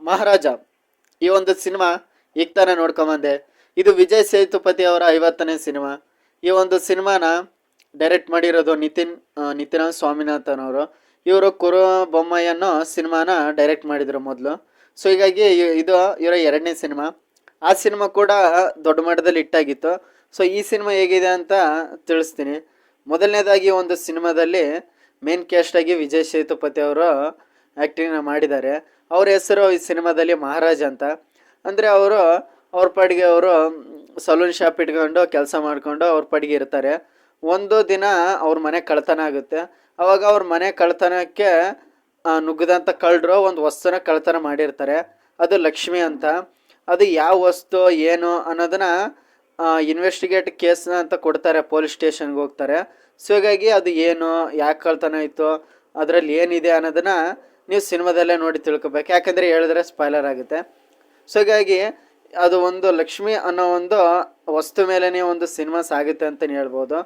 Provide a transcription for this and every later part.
ಮಹಾರಾಜ ಈ ಒಂದು ಸಿನಿಮಾ ಈಗ ತಾನೇ ನೋಡ್ಕೊಂಬಂದೆ. ಇದು ವಿಜಯ್ ಸೇತುಪತಿ ಅವರ 50ನೇ ಸಿನಿಮಾ. ಈ ಒಂದು ಸಿನಿಮಾನ ಡೈರೆಕ್ಟ್ ಮಾಡಿರೋದು ನಿತಿನ್ ಸ್ವಾಮಿನಾಥನ್ ಅವರು. ಇವರು ಕುರು ಬೊಮ್ಮಾಯಿ ಅನ್ನೋ ಸಿನಿಮಾನ ಡೈರೆಕ್ಟ್ ಮಾಡಿದ್ರು ಮೊದಲು. ಸೊ ಹೀಗಾಗಿ ಇದು ಇವರ 2ನೇ ಸಿನಿಮಾ. ಆ ಸಿನಿಮಾ ಕೂಡ ದೊಡ್ಡ ಮಟ್ಟದಲ್ಲಿ ಹಿಟ್ಟಾಗಿತ್ತು. ಸೊ ಈ ಸಿನಿಮಾ ಹೇಗಿದೆ ಅಂತ ತಿಳಿಸ್ತೀನಿ. ಮೊದಲನೇದಾಗಿ ಒಂದು ಸಿನಿಮಾದಲ್ಲಿ ಮೇನ್ ಕ್ಯಾಸ್ಟ್ ಆಗಿ ವಿಜಯ್ ಸೇತುಪತಿ ಅವರು ಆ್ಯಕ್ಟಿಂಗ್ನ ಮಾಡಿದ್ದಾರೆ. ಅವ್ರ ಹೆಸರು ಈ ಸಿನಿಮಾದಲ್ಲಿ ಮಹಾರಾಜ್ ಅಂತ. ಅಂದರೆ ಅವರು ಅವ್ರ ಪಾಡಿಗೆ ಅವರು ಸಲೂನ್ ಶಾಪ್ ಇಟ್ಕೊಂಡು ಕೆಲಸ ಮಾಡಿಕೊಂಡು ಅವ್ರ ಪಾಡಿಗೆ ಇರ್ತಾರೆ. ಒಂದು ದಿನ ಅವ್ರ ಮನೆ ಕಳ್ತನ ಆಗುತ್ತೆ. ಅವಾಗ ಅವ್ರ ಮನೆ ಕಳ್ತನಕ್ಕೆ ನುಗ್ಗದಂಥ ಕಳ್ಳರು ಒಂದು ವಸ್ತುನ ಕಳ್ತನ ಮಾಡಿರ್ತಾರೆ. ಅದು ಲಕ್ಷ್ಮಿ ಅಂತ. ಅದು ಯಾವ ವಸ್ತು ಏನು ಅನ್ನೋದನ್ನ ಇನ್ವೆಸ್ಟಿಗೇಟ್ ಕೇಸ್ನ ಅಂತ ಕೊಡ್ತಾರೆ, ಪೊಲೀಸ್ ಸ್ಟೇಷನ್ಗೆ ಹೋಗ್ತಾರೆ. ಸೊ ಹೀಗಾಗಿ ಅದು ಏನು, ಯಾಕೆ ಕಳ್ತನ ಆಯಿತು, ಅದರಲ್ಲಿ ಏನಿದೆ ಅನ್ನೋದನ್ನ ನೀವು ಸಿನಿಮಾದಲ್ಲೇ ನೋಡಿ ತಿಳ್ಕೊಬೇಕು. ಯಾಕಂದರೆ ಹೇಳಿದ್ರೆ ಸ್ಪಾಯ್ಲರ್ ಆಗುತ್ತೆ. ಸೊ ಹೀಗಾಗಿ ಅದು ಒಂದು ಲಕ್ಷ್ಮಿ ಅನ್ನೋ ಒಂದು ವಸ್ತು ಮೇಲೇ ಒಂದು ಸಿನಿಮಾ ಸಾಗುತ್ತೆ ಅಂತಲೇ ಹೇಳ್ಬೋದು.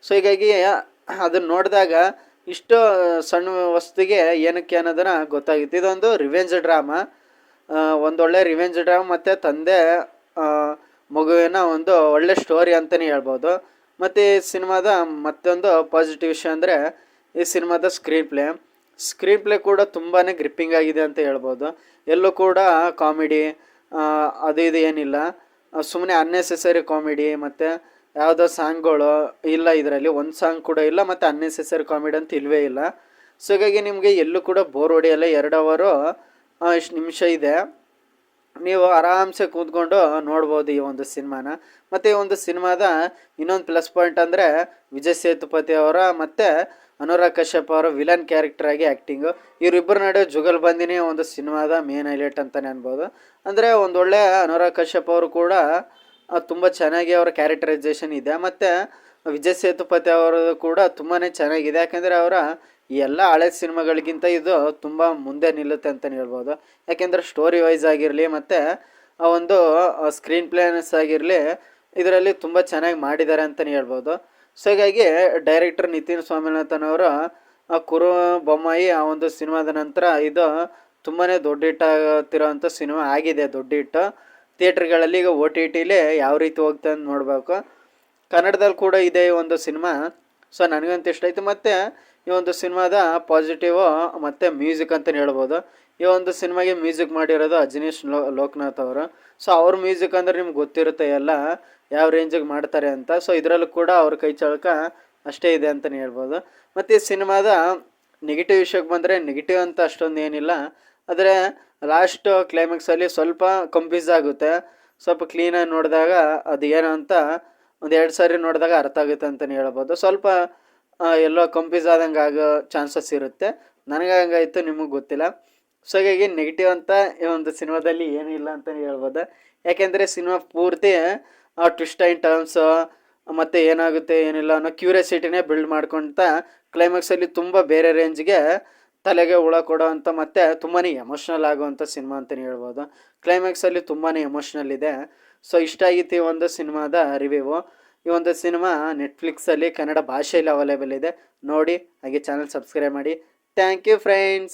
ಸೊ ಹೀಗಾಗಿ ಅದನ್ನು ನೋಡಿದಾಗ ಇಷ್ಟು ಸಣ್ಣ ವಸ್ತುಗೆ ಏನಕ್ಕೆ ಅನ್ನೋದನ್ನು ಗೊತ್ತಾಗಿತ್ತು. ಇದೊಂದು ರಿವೆಂಜ್ ಡ್ರಾಮಾ, ಒಂದೊಳ್ಳೆ ರಿವೆಂಜ್ ಡ್ರಾಮಾ ಮತ್ತು ತಂದೆ ಮಗುವಿನ ಒಂದು ಒಳ್ಳೆ ಸ್ಟೋರಿ ಅಂತಲೇ ಹೇಳ್ಬೋದು. ಮತ್ತು ಈ ಸಿನಿಮಾದ ಮತ್ತೊಂದು ಪಾಸಿಟಿವ್ ವಿಷಯ ಅಂದರೆ ಈ ಸಿನಿಮಾದ ಸ್ಕ್ರೀನ್ ಪ್ಲೇ ಕೂಡ ತುಂಬಾ ಗ್ರಿಪ್ಪಿಂಗ್ ಆಗಿದೆ ಅಂತ ಹೇಳ್ಬೋದು. ಎಲ್ಲೂ ಕೂಡ ಕಾಮಿಡಿ ಅದು ಇದು ಏನಿಲ್ಲ. ಸುಮ್ಮನೆ ಅನ್ನೆಸೆಸರಿ ಕಾಮಿಡಿ ಮತ್ತು ಯಾವುದೋ ಸಾಂಗ್ಗಳು ಇಲ್ಲ, ಇದರಲ್ಲಿ ಒಂದು ಸಾಂಗ್ ಕೂಡ ಇಲ್ಲ, ಮತ್ತು ಅನ್ನೆಸೆಸರಿ ಕಾಮಿಡಿ ಅಂತ ಇಲ್ಲವೇ ಇಲ್ಲ. ಸೊ ಹೀಗಾಗಿ ನಿಮಗೆ ಎಲ್ಲೂ ಕೂಡ ಬೋರ್ ಹೊಡೆಯಲ್ಲ. 2 ಅವರು ಇಷ್ಟು ನಿಮಿಷ ಇದೆ, ನೀವು ಆರಾಮ್ಸೆ ಕೂತ್ಕೊಂಡು ನೋಡ್ಬೋದು ಈ ಒಂದು ಸಿನಿಮಾನ. ಮತ್ತು ಈ ಒಂದು ಸಿನಿಮಾದ ಇನ್ನೊಂದು ಪ್ಲಸ್ ಪಾಯಿಂಟ್ ಅಂದರೆ ವಿಜಯ್ ಸೇತುಪತಿ ಅವರ ಮತ್ತು ಅನುರಾಗ್ ಕಶ್ಯಪ್ ಅವರ ವಿಲನ್ ಕ್ಯಾರೆಕ್ಟರ್ ಆಗಿ ಆ್ಯಕ್ಟಿಂಗು. ಇವರಿಬ್ಬರ ನಡುವೆ ಜುಗಲ್ಬಂದಿನೇ ಒಂದು ಸಿನಿಮಾದ ಮೇನ್ ಹೈಲೈಟ್ ಅಂತಲೇ ಅನ್ಬೋದು. ಅಂದರೆ ಒಂದೊಳ್ಳೆ ಅನುರಾಗ್ ಕಶ್ಯಪ್ ಅವರು ಕೂಡ ತುಂಬ ಚೆನ್ನಾಗಿ ಅವರ ಕ್ಯಾರೆಕ್ಟರೈಸೇಷನ್ ಇದೆ. ಮತ್ತು ವಿಜಯ್ ಸೇತುಪತಿ ಅವರು ಕೂಡ ತುಂಬಾ ಚೆನ್ನಾಗಿದೆ. ಯಾಕೆಂದರೆ ಅವರ ಈ ಎಲ್ಲ ಹಳೆ ಸಿನಿಮಾಗಳಿಗಿಂತ ಇದು ತುಂಬ ಮುಂದೆ ನಿಲ್ಲುತ್ತೆ ಅಂತಲೇ ಹೇಳ್ಬೋದು. ಯಾಕೆಂದರೆ ಸ್ಟೋರಿ ವೈಸ್ ಆಗಿರಲಿ ಮತ್ತು ಆ ಒಂದು ಸ್ಕ್ರೀನ್ ಪ್ಲೇನೆಸ್ ಆಗಿರಲಿ, ಇದರಲ್ಲಿ ತುಂಬ ಚೆನ್ನಾಗಿ ಮಾಡಿದ್ದಾರೆ ಅಂತಲೇ ಹೇಳ್ಬೋದು. ಸೊ ಹೀಗಾಗಿ ಡೈರೆಕ್ಟರ್ ನಿತಿನ್ ಸ್ವಾಮಿನಾಥನ್ ಅವರು ಕುರು ಬೊಮ್ಮಾಯಿ ಆ ಒಂದು ಸಿನಿಮಾದ ನಂತರ ಇದು ತುಂಬಾ ದೊಡ್ಡ ಹಿಟ್ಟಾಗ್ತಿರೋವಂಥ ಸಿನಿಮಾ ಆಗಿದೆ. ದೊಡ್ಡ ಹಿಟ್ಟು ಥಿಯೇಟ್ರ್ಗಳಲ್ಲಿ ಈಗ OTTಲಿ ಯಾವ ರೀತಿ ಹೋಗ್ತಾ ಅಂತ ನೋಡಬೇಕು. ಕನ್ನಡದಲ್ಲಿ ಕೂಡ ಇದೆ ಈ ಒಂದು ಸಿನಿಮಾ. ಸೊ ನನಗಂತೂ ಇಷ್ಟ ಆಯಿತು. ಮತ್ತು ಈ ಒಂದು ಸಿನಿಮಾದ ಪಾಸಿಟಿವು ಮತ್ತು ಮ್ಯೂಸಿಕ್ ಅಂತಲೇ ಹೇಳ್ಬೋದು. ಈ ಒಂದು ಸಿನಿಮಾಗೆ ಮ್ಯೂಸಿಕ್ ಮಾಡಿರೋದು ಅಜನೀಶ್ ಲೋಕನಾಥ್ ಅವರು. ಸೊ ಅವ್ರ ಮ್ಯೂಸಿಕ್ ಅಂದರೆ ನಿಮ್ಗೆ ಗೊತ್ತಿರುತ್ತೆ ಎಲ್ಲ ಯಾವ ರೇಂಜಿಗೆ ಮಾಡ್ತಾರೆ ಅಂತ. ಸೊ ಇದರಲ್ಲೂ ಕೂಡ ಅವ್ರ ಕೈ ಚಳಕ ಅಷ್ಟೇ ಇದೆ ಅಂತಲೇ ಹೇಳ್ಬೋದು. ಮತ್ತು ಈ ಸಿನಿಮಾದ ನೆಗೆಟಿವ್ ವಿಷಯಕ್ಕೆ ಬಂದರೆ ನೆಗೆಟಿವ್ ಅಂತ ಅಷ್ಟೊಂದು ಏನಿಲ್ಲ. ಆದರೆ ಲಾಸ್ಟ್ ಕ್ಲೈಮ್ಯಾಕ್ಸಲ್ಲಿ ಸ್ವಲ್ಪ ಕನ್ಫ್ಯೂಸ್ ಆಗುತ್ತೆ. ಸ್ವಲ್ಪ ಕ್ಲೀನಾಗಿ ನೋಡಿದಾಗ ಅದು ಏನು ಅಂತ ಒಂದು 2 ಸಾರಿ ನೋಡಿದಾಗ ಅರ್ಥ ಆಗುತ್ತೆ ಅಂತಲೇ ಹೇಳ್ಬೋದು. ಸ್ವಲ್ಪ ಎಲ್ಲೋ ಕನ್ಫ್ಯೂಸ್ ಆದಂಗೆ ಆಗೋ ಚಾನ್ಸಸ್ ಇರುತ್ತೆ. ನನಗೆ ಹಂಗಾಯಿತು, ನಿಮಗೆ ಗೊತ್ತಿಲ್ಲ. ಸೊ ಹೀಗಾಗಿ ನೆಗೆಟಿವ್ ಅಂತ ಈ ಒಂದು ಸಿನಿಮಾದಲ್ಲಿ ಏನೂ ಇಲ್ಲ ಅಂತಲೇ ಹೇಳ್ಬೋದು. ಯಾಕೆಂದರೆ ಸಿನಿಮಾ ಪೂರ್ತಿ ಟ್ವಿಸ್ಟ್ ಆ್ಯಂಡ್ ಟರ್ನ್ಸು ಮತ್ತು ಏನಾಗುತ್ತೆ ಏನಿಲ್ಲ ಅನ್ನೋ ಕ್ಯೂರಿಯಾಸಿಟಿನೇ ಬಿಲ್ಡ್ ಮಾಡ್ಕೊಳ್ತಾ ಕ್ಲೈಮ್ಯಾಕ್ಸಲ್ಲಿ ತುಂಬ ಬೇರೆ ರೇಂಜ್ಗೆ ತಲೆಗೆ ಹುಳ ಕೊಡೋವಂಥ ಮತ್ತು ತುಂಬಾ ಎಮೋಷ್ನಲ್ ಆಗುವಂಥ ಸಿನಿಮಾ ಅಂತಲೇ ಹೇಳ್ಬೋದು. ಕ್ಲೈಮ್ಯಾಕ್ಸಲ್ಲಿ ತುಂಬಾ ಎಮೋಷ್ನಲ್ ಇದೆ. ಸೊ ಇಷ್ಟ ಆಗಿತ್ತು ಈ ಒಂದು ಸಿನಿಮಾದ ರಿವ್ಯೂ. ಈ ಒಂದು ಸಿನಿಮಾ ನೆಟ್ಫ್ಲಿಕ್ಸಲ್ಲಿ ಕನ್ನಡ ಭಾಷೆಯಲ್ಲಿ ಅವೈಲೇಬಲ್ ಇದೆ. ನೋಡಿ, ಹಾಗೆ ಚಾನಲ್ ಸಬ್ಸ್ಕ್ರೈಬ್ ಮಾಡಿ. Thank you friends.